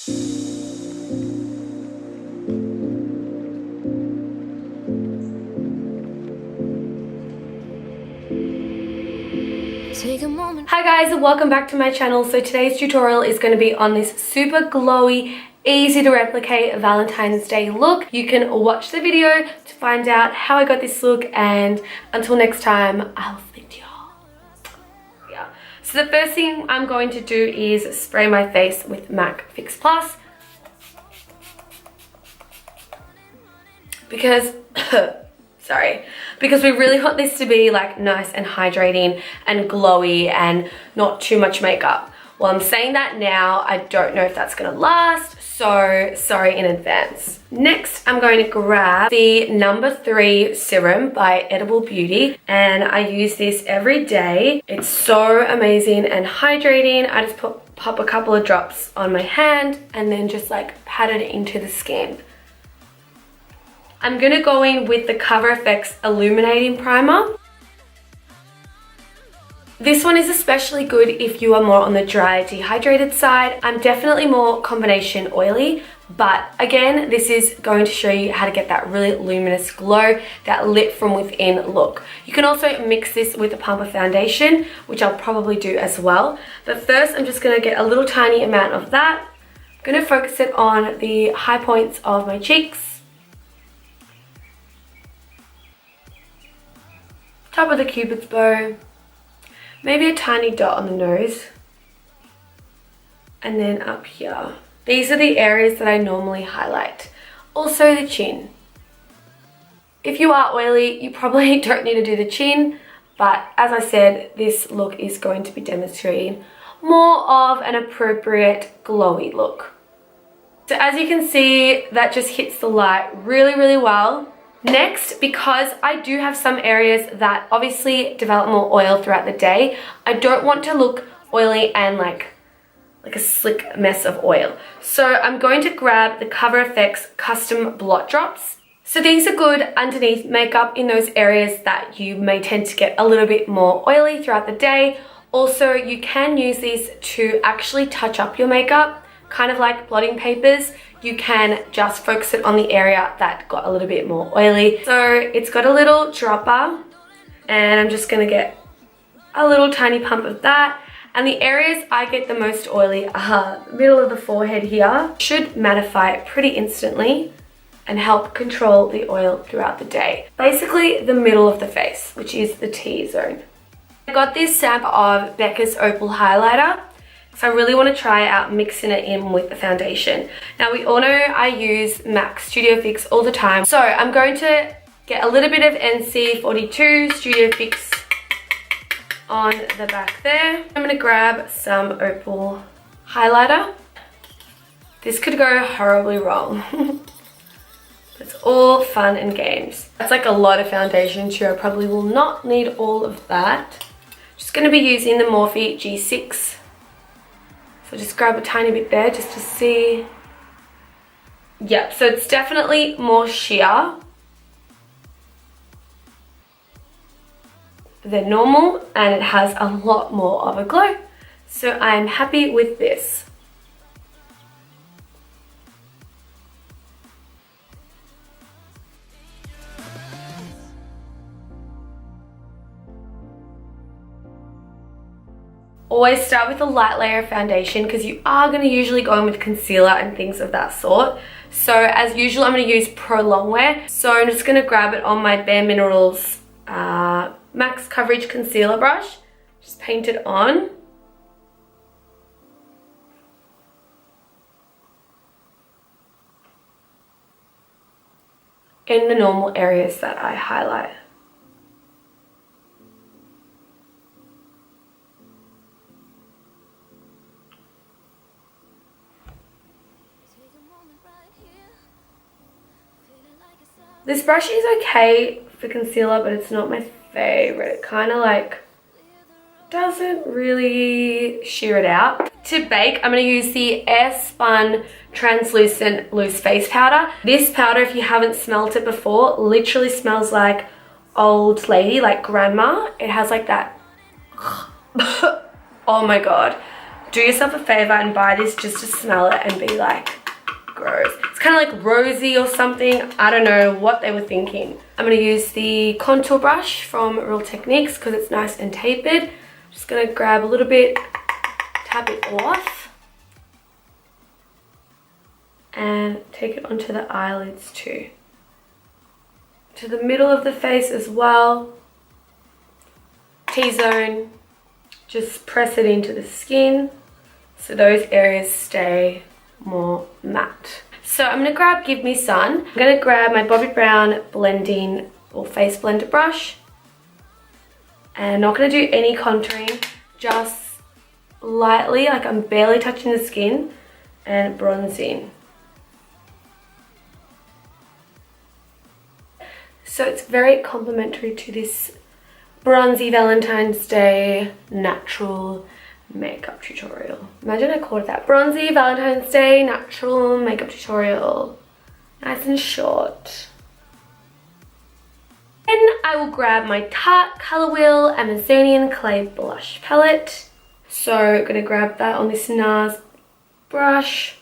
Hi guys, welcome back to my channel. So today's tutorial is going to be on this super glowy, easy to replicate Valentine's Day look. You can watch the video to find out how I got this look, and until next time, I'll speak to y'all. Yeah. So the first thing I'm going to do is spray my face with MAC Fix Plus. Because because we really want this to be like nice and hydrating and glowy and not too much makeup. Well, I'm saying that now, I don't know if that's gonna last, so sorry in advance. Next, I'm going to grab the No. 3 serum by Edible Beauty, and I use this every day. It's so amazing and hydrating. I just pop a couple of drops on my hand and then just like pat it into the skin. I'm gonna go in with the Coverfx Illuminating Primer. This one is especially good if you are more on the dry, dehydrated side. I'm definitely more combination oily, but again, this is going to show you how to get that really luminous glow, that lit from within look. You can also mix this with a pump of foundation, which I'll probably do as well. But first, I'm just gonna get a little tiny amount of that. I'm gonna focus it on the high points of my cheeks, top of the cupid's bow, maybe a tiny dot on the nose, and then up here. These are the areas that I normally highlight. Also the chin. If you are oily, you probably don't need to do the chin, but as I said, this look is going to be demonstrating more of an appropriate glowy look. So as you can see, that just hits the light really, really well. Next, because I do have some areas that obviously develop more oil throughout the day, I don't want to look oily and like a slick mess of oil. So I'm going to grab the Coverfx Custom Blot Drops. So these are good underneath makeup in those areas that you may tend to get a little bit more oily throughout the day. Also, you can use these to actually touch up your makeup, kind of like blotting papers. You can just focus it on the area that got a little bit more oily. So it's got a little dropper, and I'm just gonna get a little tiny pump of that. And the areas I get the most oily are the middle of the forehead here. Should mattify pretty instantly and help control the oil throughout the day. Basically the middle of the face, which is the T-zone. I got this sample of Becca's Opal Highlighter. So I really want to try out mixing it in with the foundation. Now we all know I use MAC Studio Fix all the time. So I'm going to get a little bit of NC42 Studio Fix on the back there. I'm going to grab some Opal highlighter. This could go horribly wrong. It's all fun and games. That's like a lot of foundation too. I probably will not need all of that. Just going to be using the Morphe G6. So just grab a tiny bit there just to see. Yep, so it's definitely more sheer than normal, and it has a lot more of a glow. So I'm happy with this. Always start with a light layer of foundation because you are going to usually go in with concealer and things of that sort. So as usual, I'm going to use Pro Longwear. So I'm just going to grab it on my Bare Minerals Max Coverage Concealer brush. Just paint it on. In the normal areas that I highlight. This brush is okay for concealer, but it's not my favorite. It kind of like doesn't really sheer it out. To bake, I'm going to use the Airspun Translucent Loose Face Powder. This powder, if you haven't smelt it before, literally smells like old lady, like grandma. It has like that, oh my god. do yourself a favor and buy this just to smell it and be like, gross. It's kind of like rosy or something. I don't know what they were thinking. I'm going to use the contour brush from Real Techniques because it's nice and tapered. Just going to grab a little bit, tap it off, and take it onto the eyelids too. To the middle of the face as well. T-zone. Just press it into the skin so those areas stay more matte. So I'm going to grab Give Me Sun. I'm going to grab my Bobbi Brown blending or face blender brush. And I'm not going to do any contouring, just lightly, like I'm barely touching the skin, and bronzing. So it's very complementary to this bronzy Valentine's Day natural makeup tutorial. Imagine I called it that. Bronzy Valentine's Day natural makeup tutorial. Nice and short. Then I will grab my Tarte Colour Wheel Amazonian Clay Blush Palette. So I'm going to grab that on this NARS brush.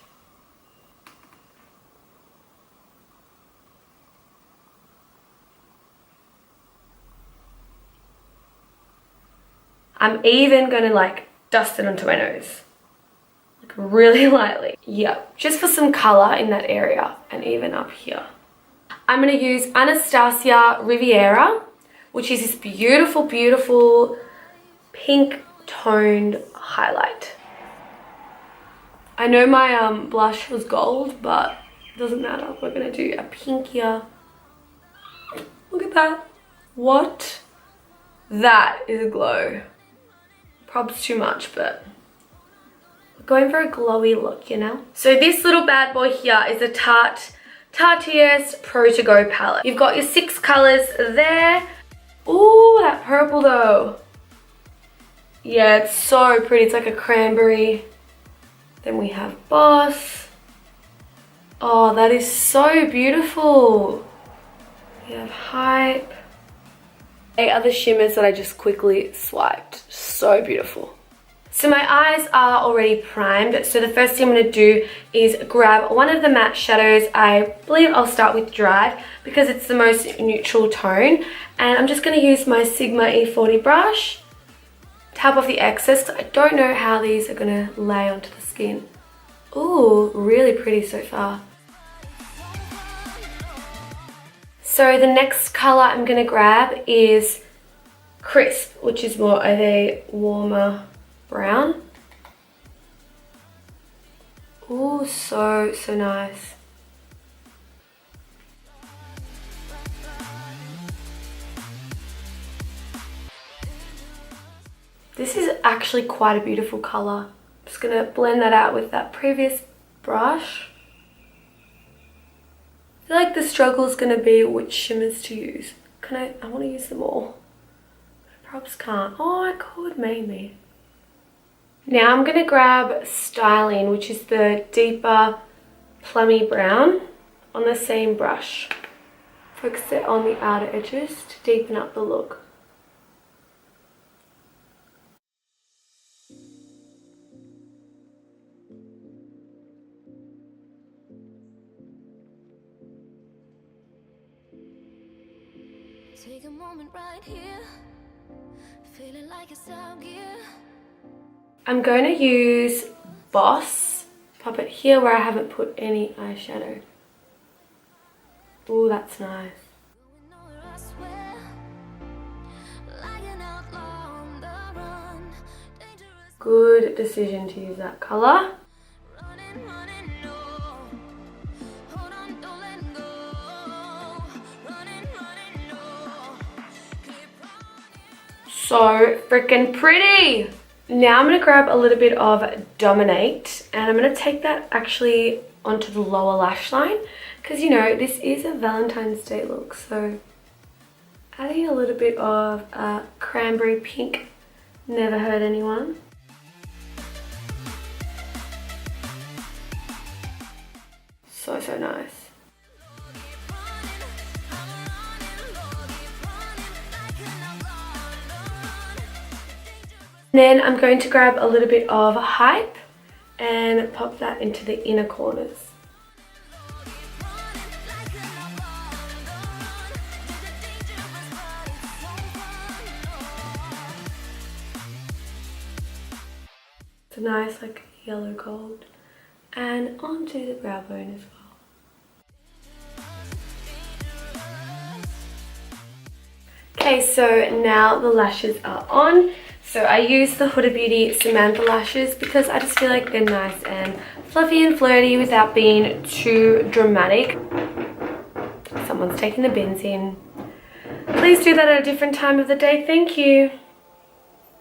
I'm even going to like dust it onto my nose. Like really lightly. Yep, just for some colour in that area and even up here. I'm going to use Anastasia Riviera, which is this beautiful, beautiful pink toned highlight. I know my blush was gold, but it doesn't matter. We're going to do a pinkier. Look at that. What? That is a glow. Probs too much, but we're going for a glowy look, you know? So this little bad boy here is a Tarteist Pro To Go palette. You've got your 6 colours there. Ooh, that purple though. Yeah, it's so pretty. It's like a cranberry. Then we have Boss. Oh, that is so beautiful. We have Hype. 8 other shimmers that I just quickly swiped. So beautiful. So my eyes are already primed. So the first thing I'm going to do is grab one of the matte shadows. I believe I'll start with Drive because it's the most neutral tone. And I'm just going to use my Sigma E40 brush. Tap off the excess. I don't know how these are going to lay onto the skin. Ooh, really pretty so far. So the next colour I'm going to grab is Crisp, which is more of a warmer brown. Ooh, so nice. This is actually quite a beautiful colour. I'm just going to blend that out with that previous brush. I feel like the struggle is going to be which shimmers to use. I want to use them all. I perhaps can't. Oh, I could maybe. Now I'm going to grab Styling, which is the deeper plummy brown, on the same brush. Focus it on the outer edges to deepen up the look. Take a moment right here, feeling like it's out gear. I'm going to use Boss, pop it here where I haven't put any eyeshadow. Ooh, that's nice. Good decision to use that colour. So freaking pretty. Now I'm going to grab a little bit of Dominate and I'm going to take that actually onto the lower lash line because, you know, this is a Valentine's Day look, so adding a little bit of cranberry pink never hurt anyone. So nice. Then I'm going to grab a little bit of Hype and pop that into the inner corners. It's a nice like yellow gold, and onto the brow bone as well. Okay, so now the lashes are on. So I use the Huda Beauty Samantha lashes because I just feel like they're nice and fluffy and flirty without being too dramatic. Someone's taking the bins in. Please do that at a different time of the day, thank you.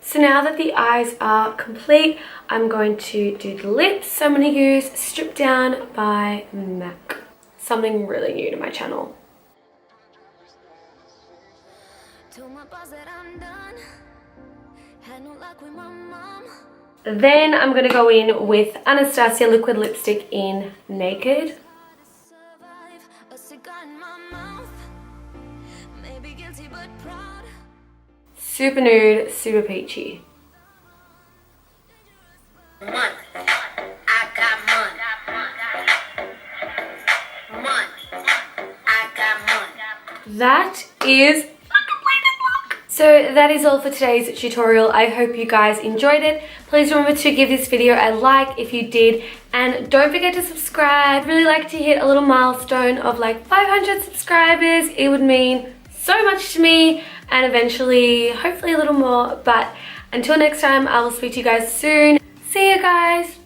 So now that the eyes are complete, I'm going to do the lips. So I'm going to use Strip Down by MAC. Something really new to my channel. Then I'm going to go in with Anastasia Liquid Lipstick in Naked. Super nude, super peachy. Money. I got money. Money. I got money. That is so that is all for today's tutorial. I hope you guys enjoyed it. Please remember to give this video a like if you did, and don't forget to subscribe. I'd really like to hit a little milestone of like 500 subscribers. It would mean so much to me, and eventually hopefully a little more. But until next time, I will speak to you guys soon. See you guys.